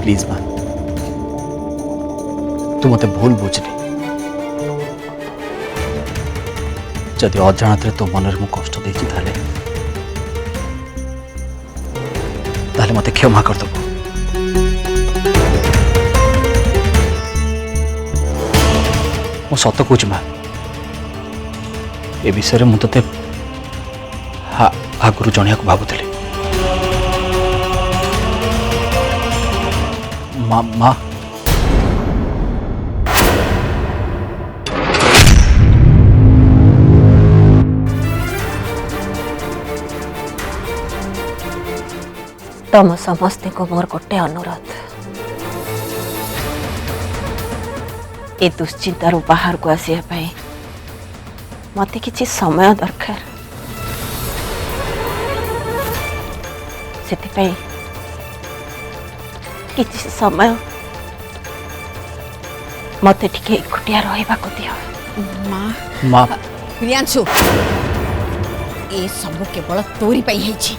Please मां तू मत भूल बुझनी जदि अजाणत तो मन में कष्ट देती मत क्षमा करदब मु सत कौच मां ए विषय में मुझे आगुरी जनिया भावुली मां तम समस्ते को मोर गोटे अनुरोध ए दुश्चिंतारू बाहर को आसिया मते किछि समय दरकार सेति किछि समय मते टिके एकुटिया रहिबा को दियो मां मां प्रियांशु ए सब केवल तोरी पाई हेछि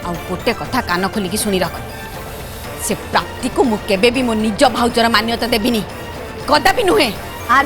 आ गोटे कथा कान खोलिकी शुणी रख से प्राप्ति को मु केबे भी मो निज भाउजर मान्यता देबिनी कदापि नुहे आर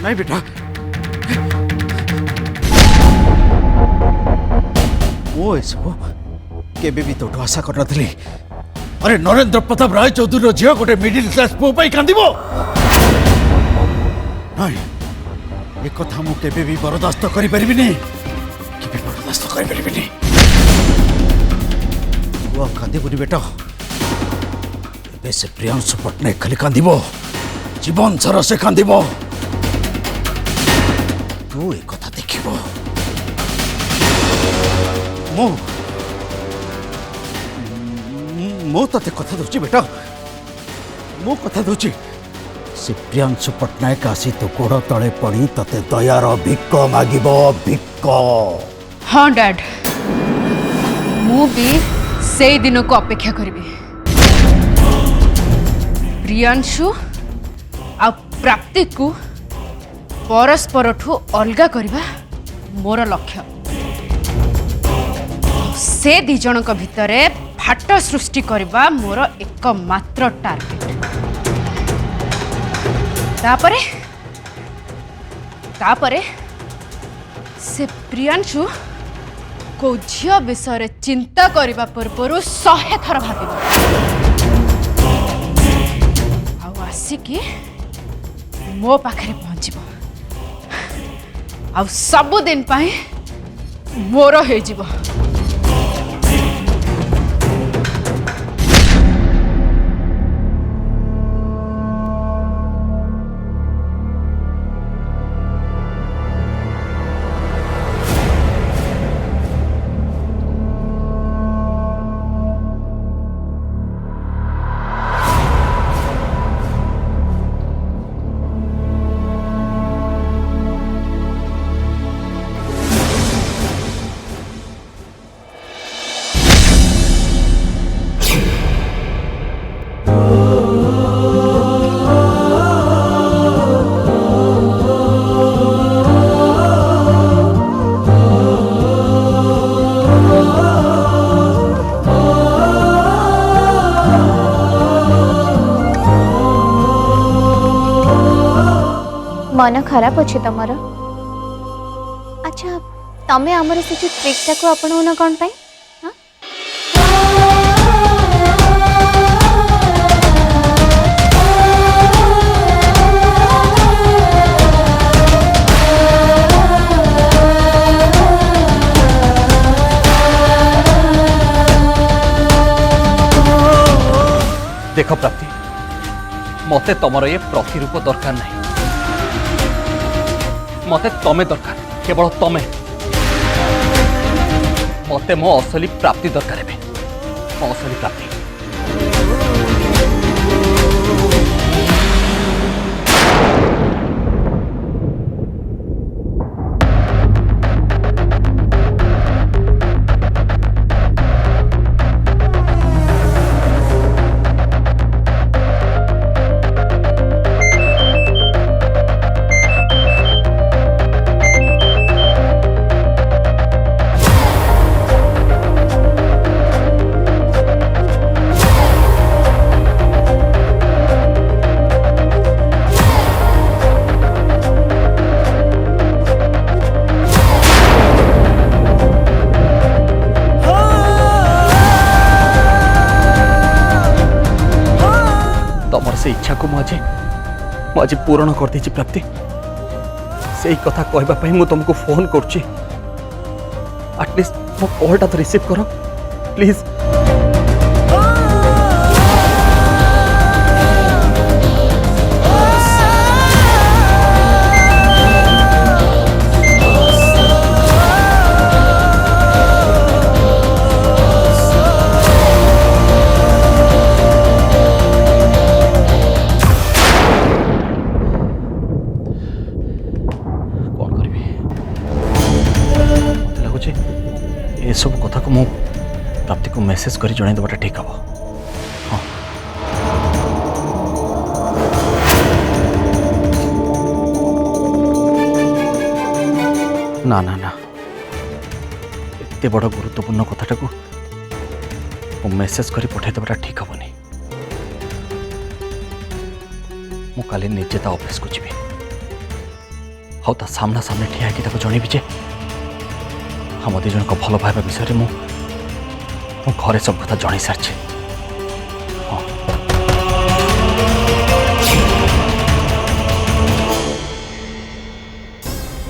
नहीं बेटा वो सब केबे भी तो आशा कर नथली अरे नरेंद्र प्रताप राय चौधरी झील गोटे मिडिल क्लास पो कांदिबो नहीं एक कथा मु केबे भी बर्दाश्त करि परिबिनी केबे बर्दाश्त करि परिबिनी वो कांदिबुनी बेटा एबे से प्रियांशु पटनायक खाली कांदिबो जीवन सारा से कांदिबो तू एक कथा देखिबो मो तते कथा दोची बेटा मो कथा दोची से प्रियांशु पटनायक आसी तो गोड़ तले पड़ी तते दयार भिक्क मागिबो भिक्क हाँ डैड मु भी से दिन को अपेक्षा करी प्रियांशु आ प्राप्ति को परस्पर ठू अलगा करवा मोर लक्ष्य से दी जन भितरे फाट सृष्टि करवा मोर एकमात्र टार्गेट तापरे से प्रियांशु को झियो विषय चिंता करने पूर्व 100 थर भाव आसिकी मो पाखे पहुँच आ सबुदिन मोर हो मन खराब अच्छे तमर। अच्छा तमें आमर से जो ट्रिकटा को अपना कौन पाई? देख प्राप्ति मते तमर ये प्रतिरूप दरकार नहीं मते तमे दरकार केवल तमे मते मो असली प्राप्ति दरकार है मो असली प्राप्ति तमर से इच्छा को मुझे पूरण कर दी प्राप्ति से कथा कहवाई मुझे तुमको फोन करुच्ची एटलिस्ट मो कॉलटा तो रिसीव करो प्लीज। ये सब कथा को मु प्राप्ति को मेसेज कर जन देवाटा ठीक हम। हाँ ना ना ना एते बड़ गुरुत्वपूर्ण कथाटा को मेसेज कर पठे देवाटा ठीक हेनी मु काली निजे ता ऑफिस को जीवी हाँ ता सामना सामने ठिया कि जनइबी जे हम दी जन को भल पाइबा विषय में घरे सब कथा जन सारी। हाँ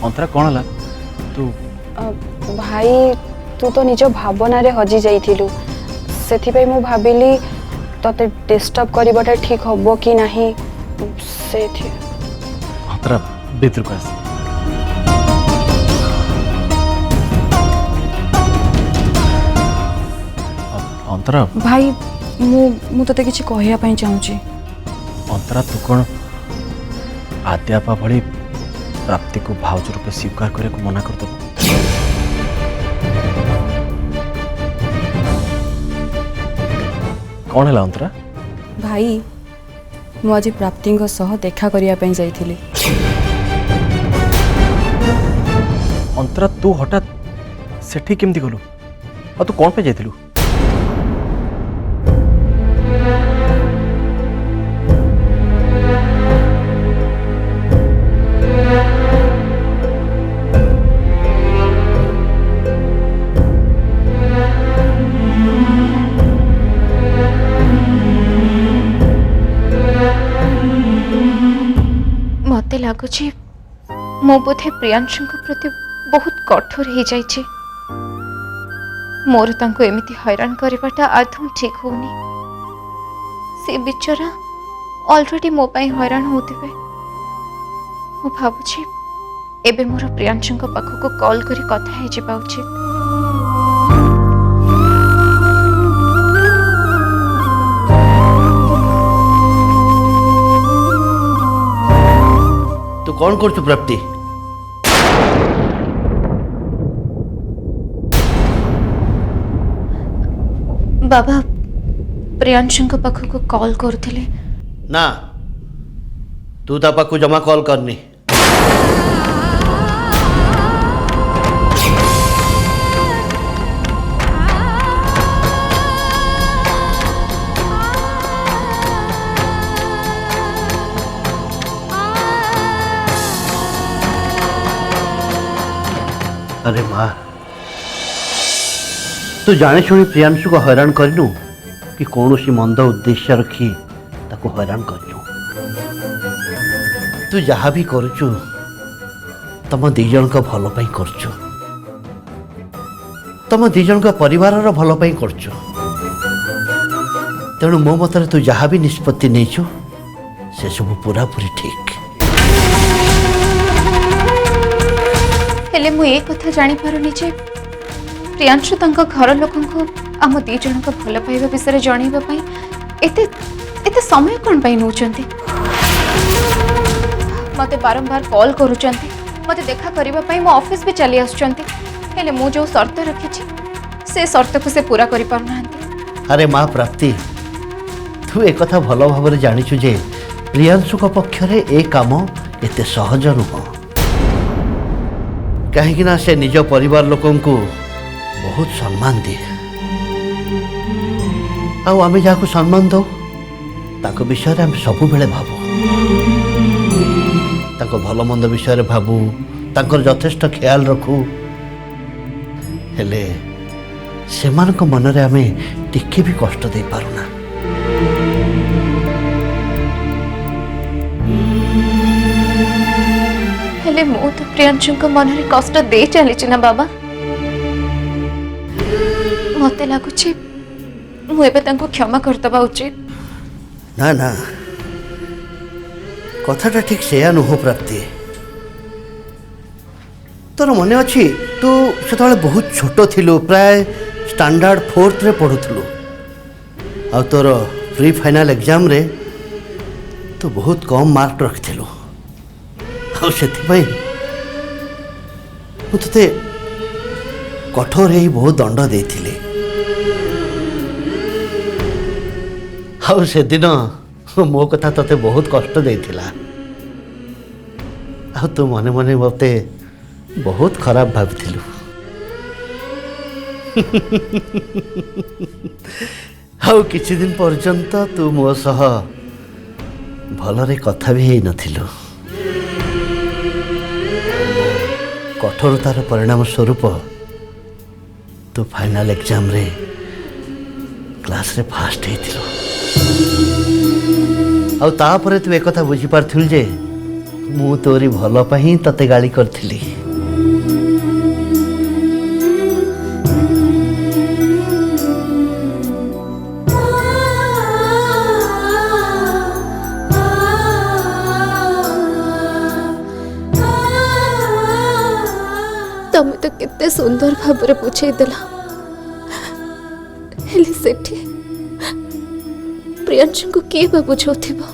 अंतरा कौन है तू? भाई तू तो निज भावना रे हजि जाइथिलु सेथि मु भाबिली तते डिस्टर्ब करबाटा ठीक हबो कि नाही सेथि। अंतरा भीतर को आस। अंतरा भाई मु तते किछि कहया पई चाहूची। अंतरा तू कौन आद्यापा भली प्राप्ति को भावज रूपे स्वीकार करे को मना कर दो? कौन है अंतरा? भाई मु आज प्राप्ति सह देखा करिया पई जाइथिली। अंतरा तू हठात सेठी केमती गलु और तू कौन पे जाइथिलु? मत लगुच मो बोधे प्रियांशु प्रति बहुत कठोर हो जाइए। मोर तांको एमिति हैरान करवाटा आदौ ठीक होनी। से बिचरा ऑलरेडी मो पाई हैरान होते मु भावुछि एबे मोर प्रियांशु पाखक कॉल करी कथा हे जिबा उचित। तू कौन कर प्राप्ति? बाबा प्रियांशु पाखक कॉल करथिले ना तू ता पाखु जमा कॉल करनी। अरे माँ तू जाने शुणी प्रियांशु को हैरान करनु कि कौन सी मंद उद्देश्य रखी ताको हैरान करनु तू जहाँ भी करुचु तम दी जन को भल पाई करचु तम दी जन को परिवार भल पाई करचु तेणु मो मतरे तू जहाँ भी निष्पत्ति नहींचु से सब पूरा पूरी ठीक हेले मु एक कथा जानी पारुनी जे प्रियांशु तांको घर लोकन को आम दी जन को भल पाइबा विषय जणैबा पई एते एते समय कोन पई नउचंती मते बारंबार कॉल करूचंती मते देखा करबा पई मो ऑफिस भी चली आसुचंती हेले मु जो शर्त रखिछि से शर्त को से पूरा करि पारनांती अरे माँ प्राप्ति तू एक कथा भल भाव जानिचु जे प्रियांशु पक्षरे ए काम एते सहज नुह कहीं ना से निज परिवार लोकों को बहुत सम्मान दिए आमे जहाँ सम्मान दो ताको विषय आम सब बेले भावु ताको भल मंद विषय भावु तांकर यथेष्ट ख्याल रखु हेले सेमानक मनरे आमे टिके भी कष्ट दे पारुना हेले मु तो प्रियांशु को मन रे कष्ट दे चली ना बाबा मते लागुछि मु एबे तांको क्षमा करतबा उचित ना ना कथाटा ठीक सेया नुह प्राप्ति तोर मन अच्छी तू से बहुत छोट थिलु प्राय स्टैंडर्ड 4th रे पढ़ुथलु आ तोर प्री फाइनल एग्जाम रे तू बहुत कम मार्क रखिथिलु आ सेथिपाई मु तते कठोर ही बहुत दंड देथिले आ से दिन मो कथा तते बहुत कष्ट देथिला आ तू मने मने मते बहुत खराब भाविथिलु आउ किछि दिन पर्यंत तू मो सह भलरे कथा भी हेई नथिलु कठोरतार परिणाम स्वरूप तू फाइनल एग्जाम रे क्लास रे फास्ट हेथिलु आउ तापरे तू एक कथा बुझी पारथिलु जे मु तोरी भल पाही तते गाली करथिली तमे तो कितने सुंदर भाव बुझे देला हेले सेठी प्रियांशु को किए बा बुझौथिबो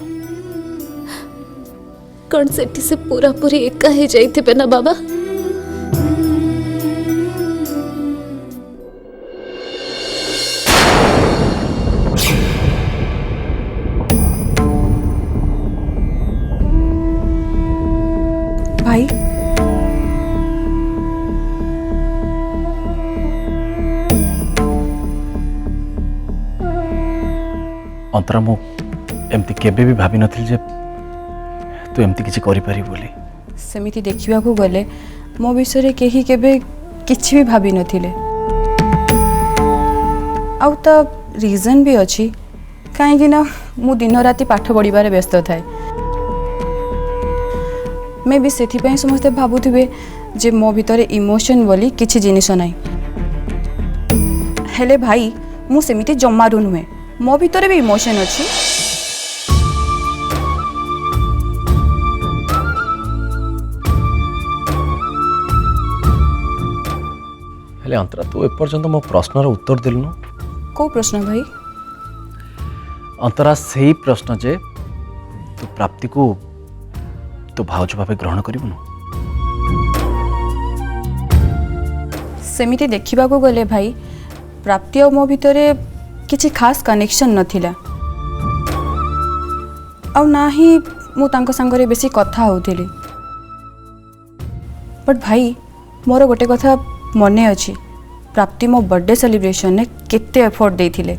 कौन सेठी से पूरा पूरी एका ही जाइथिबे ना बाबा भाई अंतरा मु एमती केबे भी भाभी नथिल जे तू एमती किछि करि पारि बोली सेमिति देखिबा को गले मो विषय केही केबे किछि भी भाबी नथिले आउ त रीजन भी अछि काहे कि ना मु दिन राति पाठ पढ़िबारे व्यस्त थाए मे भी सेथि पई समस्त भाबुथिबे जे मो भितरे इमोशन बोली किछि जिनिस नाही हेले भाई मु सेमिति जम्मारु नुहे मो भितरे भी इमोशन अछि हेले अंतरा तू एपर्यंत मो प्रश्नर उत्तर देलनु को प्रश्न भाई अंतरा सही प्रश्न जे तू प्राप्ति को तू भाउज भावे ग्रहण करिबनु सेमिति देखिबा को गले भाई प्राप्ति और मो भितरे किछि खास कनेक्शन नथिला और ना ही मु तांको संगरे बेसी कथा होउथिली बट भाई मोर गोटे कथा मने अछि प्राप्ति मो बर्थडे सेलिब्रेशन ने केते एफर्ट देथिले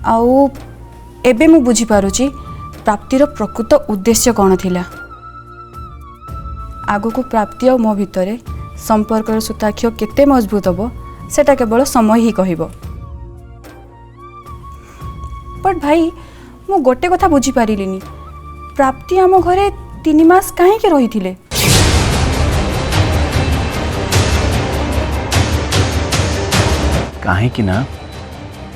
आउ एबे मु बुझी पारुची प्राप्तिर प्रकृत उद्देश्य कौन थिला आगको प्राप्ति और मो भितर संपर्कर सूताक्ष केते मजबूत हम सेटा केवल समय ही कहब। बट भाई मु गोटे कथा बुझी पारिलिनी, प्राप्ति आम घरे 3 मास कहीं रही थिले? कहीं ना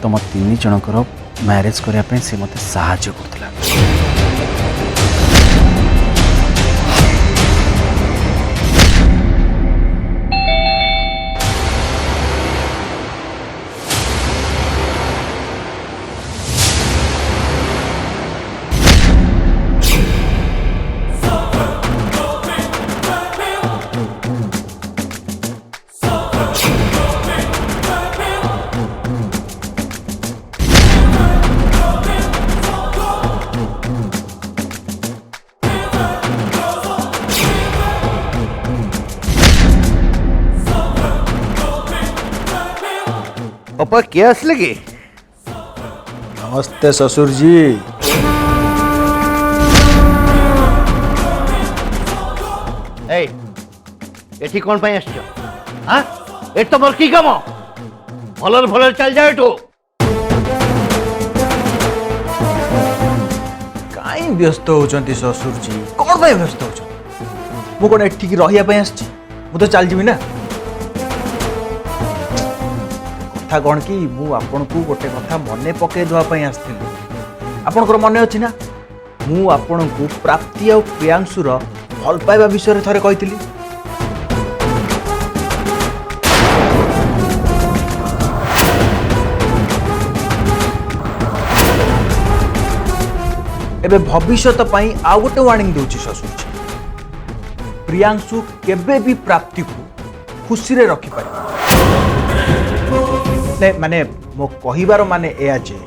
तुम 3 जनकर मैरेज करने से मत साहाଯ୍य करथिला। अपा किए आसले कि? नमस्ते ससुर जी। एठी कौन पाई आछो? हां एट तो मोर की काम भलर भलर चल जाए तो काई व्यस्त होचंती ससुर जी? कौन पाई व्यस्त होचंती? मु कोन एठी की रहिया पाई आछी? मु तो चल जिमी ना। कथा कौन कि मु आपन को गोटे कथा मने पके दवाई आसती। आपनकर मने अच्छी ना मु आपन को प्राप्ति और प्रियांशुर भल पाइबा विषय थरे कही। एबे भविष्यत पई आउ गोटे वार्निंग दूची ससुर जी, प्रियांशु केबे भी प्राप्ति को खुशी रे रखी पारे ने। माने मो कहिबार माने एया जे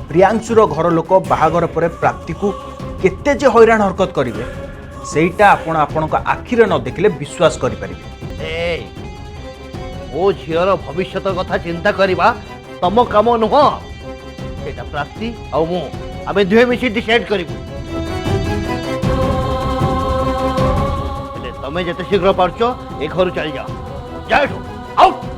प्रियांशुर घर लोक बाहागर पर प्राप्ति को केते जे हैरान हरकत करिवे सेटा आपण आपण को आखिरे न देखले विश्वास करि परिबे। ओ झियर भविष्यत कथा चिंता करबा तम काम नुह, सेटा प्राप्ति आ मु आमे दुहे मिसी डिसाइड करिबु। तमे जते शीघ्र पारछो ए घर चल जाओ, जाओ आउट।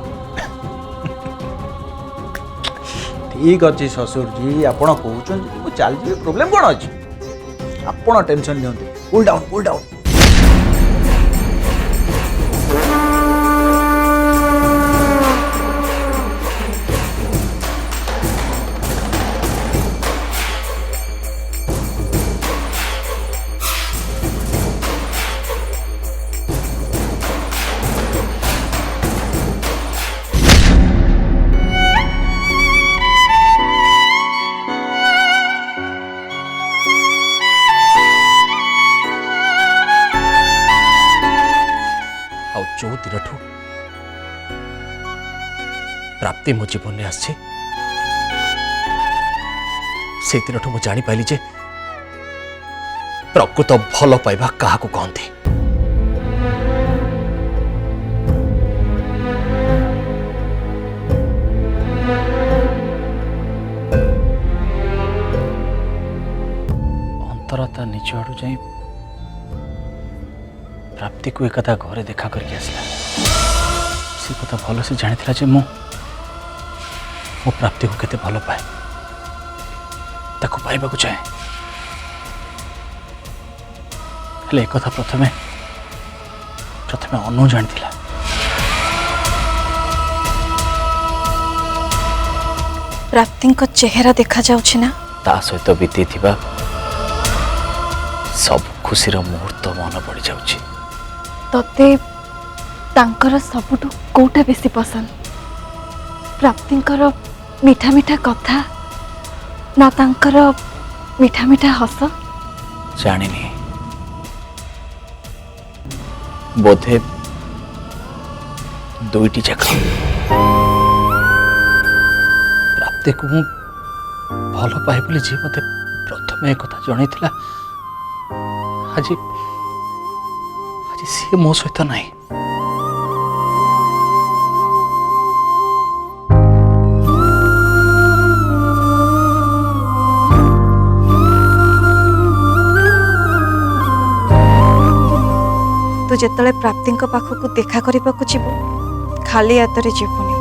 ठीक अच्छे ससुर जी, आपण कहउछन मु चल जी, प्रॉब्लम कोन अछि? आपण टेंशन नियंतु, कूल डाउन कूल डाउन। जो दिन प्राप्ति मो जीवन में आसी से दिन मु जानी पाइली जे प्रकृत भल पाइबा क्या कहती। अंतरता निज आड़ू जाई प्राप्ति को एक घरे देखा करके आसला। से कथा भल से जानी जे मो प्राप्ति को केते भल पाए, ताको पाइबा को चाहे। हेले एक कथा प्रथमे अनु जानी थिला। प्राप्ति को चेहरा देखा जाउछि ना, ता सहित बीती थिबा सब खुशी मुहूर्त मन पड़ जाउछि। तते तांकर सबुठु कोटा बेसी पसंद? प्राप्तिंकर मीठा मीठा कथा ना तांकर मीठा मीठा हस? जानिनी, बोधे दुईटी जाक। प्राप्ति को मु भल पाए बोली जी मते प्रथम एक कथा जणै थिला, आज सी मो सहित नहीं। तू जेतले प्राप्ति पाखक देखा करने को जीव खाली हाथ जीवनी।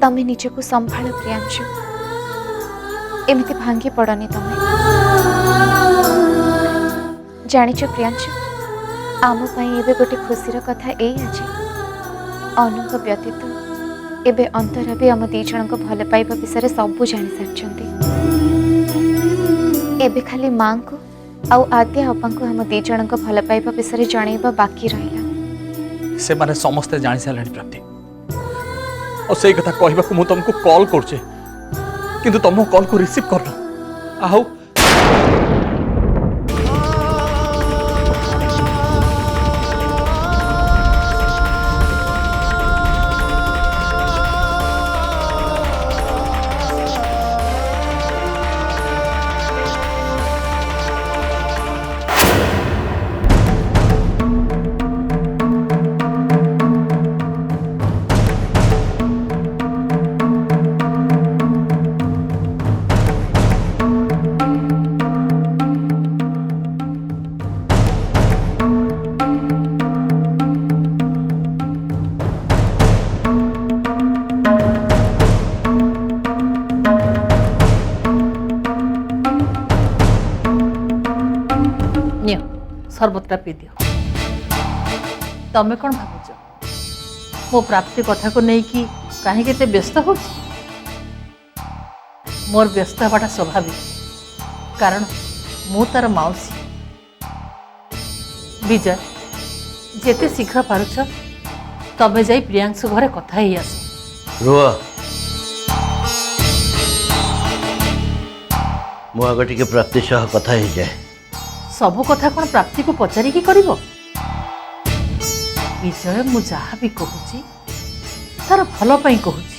तमें निजक संभाल प्रियांशु, एमती भांगी पड़नी तमें। जानिच प्रियांशु, आम एबे गोटे खुशीर कथा यही अच्छे अनुक व्यतीत एबे अंतरा भी आम दी जन भल पाइबा विषय सबू जानी सारी। एबे खाली माँ को आउ आद्या अपा को आम दी जन भल पाइबा विषय जनइबा बाकी रहा। से माने समस्ते जानी सारे प्राप्ति और से कथा कहवाक मु तुमको कॉल करछे किंतु तुम कॉल को रिसीव करना आउ सरबतटा पी दियो। तमें कौन भावुच मो प्राप्ति कथा को लेकिन कहीं केते व्यस्त हो मोर व्यस्त हवाटा स्वाभाविक कारण मु तार मौसी विजय जेते शीघ्र पारुछ तमें जाई प्रियांशु घरे कथा ही आस रुआ मु आगे टिके प्राप्ति सह कथा ही जाए सबु कथा कौन प्राप्ति को पचारिकी करिवो विजय मु जहाँ भी कहूची तार भल पाई कहूची